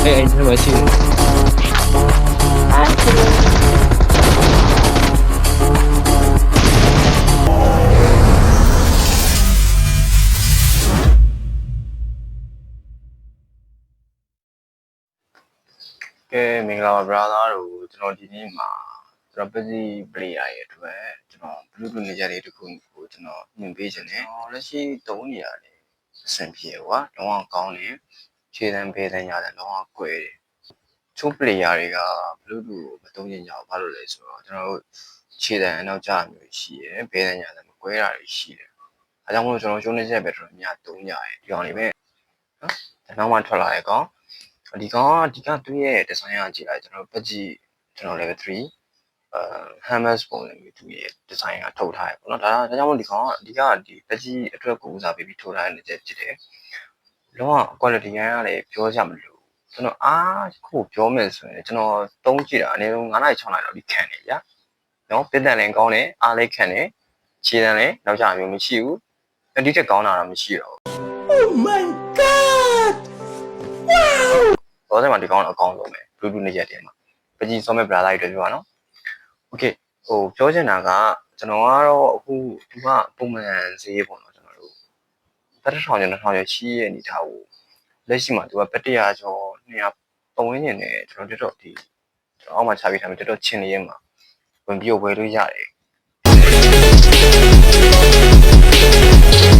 အဲ့ထဲမှာရှိတယ်ကဲမင်္ဂလာပါ brother တို့ကျွန်တော်ဒီနေ့မှာကျွန်တော်ပစီ player ရဲ့အတွက်ကျွန်တော် Bluetooth နေကြတဲ့တခုကိုကျွန်တော်ညွှန်ပေးခြင်းနဲ့လက်ရှိသုံးနေရတယ်အဆင်ပြေကွာလုံးဝကောင်းတယ်ခြေတန်းဘေးတန်းရတယ်လုံးဝကွယ်တယ်ချိုး player တွေက Bluetooth ကိုမသုံးကြအောင်ဘာလို့လဲဆိုတော့ကျွန်တော်တို့ခြေတန်းအနောက်ကျမျိုးရှိရယ်ဘေးတန်းရတယ်မကွဲတာတွေရှိတယ်အဲကြောင့်မို့ကျွန်တော်ချိုးနေချက်ပဲတော်တော်များသုံးကြတယ်ဒီကောင်လေးပဲနော်နောက်မှထွက်လာတဲ့ကောင်ဒီကသူ့ရဲ့ design ကကြည့်လိုက်ကျွန်တော်ပတ်ကြည့်ကျွန်တော် level 3hammers ပုံစံမျိုးသူ့ရဲ့ design ကထုတ်ထားရပေါ့နော်ဒါကြောင့်မို့ဒီကောင်ကအဓိကဒီပတ်ကြည့်အတွက်ကိုဦးစားပေးပြီးထုတ်ထားတဲ့ချက်ဖြစ်တယ်လုံးဝ quality ကလည်းပြောကြမလို့ကျွန်တော်ခုပြောမယ်ဆိုရင်ကျွန်တော်သုံးကြည့်တာအနည်းဆုံး9နာရီ6နာရီလောက်ဒီခံတယ်ဗျာနော်ပြည့်တန်လည်းကောင်းတယ်အားလည်းခံတယ်ခြေတန်းလည်းနောက်ကျမျိုးမရှိဘူးဒီထက်ကောင်းတာတော့မရှိတော့ဘူး Oh my godတော့ဆက်မှာဒီကောင်အကောင်းဆုံးပဲ Bluetooth နဲ့ရက်တယ်မှာပကြီးစောမဲ့ brother တွေပြောပါနော် Okay ပြောချင်တာကကျွန်တော်ကတော့အခုဒီကပုံမှန်ဈေးပေါ့နော်ကျွန်တော်တို့ပတ်တစ်ထောင်ကျော်2000ကျော်ရှိရဲ့အနေထားကိုလက်ရှိမှာသူကပတ်100ကျော်200ပုံရင်းနေတယ်ကျွန်တော်တို့ဒီကျွန်တော်အောက်မှာချပေးထားမယ်တော်ချင်းလေးရဲမှာဝင်ပြီးဝယ်လို့ရတယ်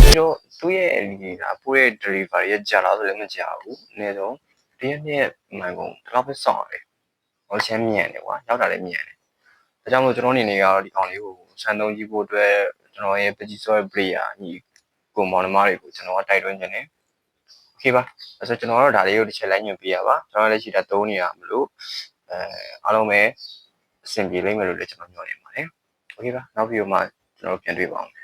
ပြီးတော့သူ့ရဲ့ဒီကပို့ရဲ့ delivery ရကြလားဆိုလည်းမကြဘူးအနည်းဆုံးဒီနေ့မှန်ကုန်တော့ပဲစောင့်ရတယ်ဟောချမ်းမြန်တယ်ကွာရောက်တာလည်းမြန်တယ်ဒါကြောင့်မို့ကျွန်တော်အနေနဲ့ကတော့ဒီကောင်လေးကိုစံသုံးကြည့်ဖို့အတွက်ကျွန်တော်ရဲ့ပကြီးစောရဲ့ player ညီကိုမောင်နှမတွေကိုကျွန်တော်ကတိုက်တွန်းခြင်းနဲ့ okay ပါအဲ့ဆိုကျွန်တော်တို့ဒါလေးကိုတစ်ချက်လိုက်ညွှန်ပေးရပါကျွန်တော်လည်းရှိတာသုံးနေရမလို့အားလုံးပဲအဆင်ပြေလိမ့်မယ်လို့လည်းကျွန်တော်ညွှန်နေပါတယ် okay ပါနောက်ဗီဒီယိုမှာကျွန်တော်ပြန်တွေ့ပါအောင်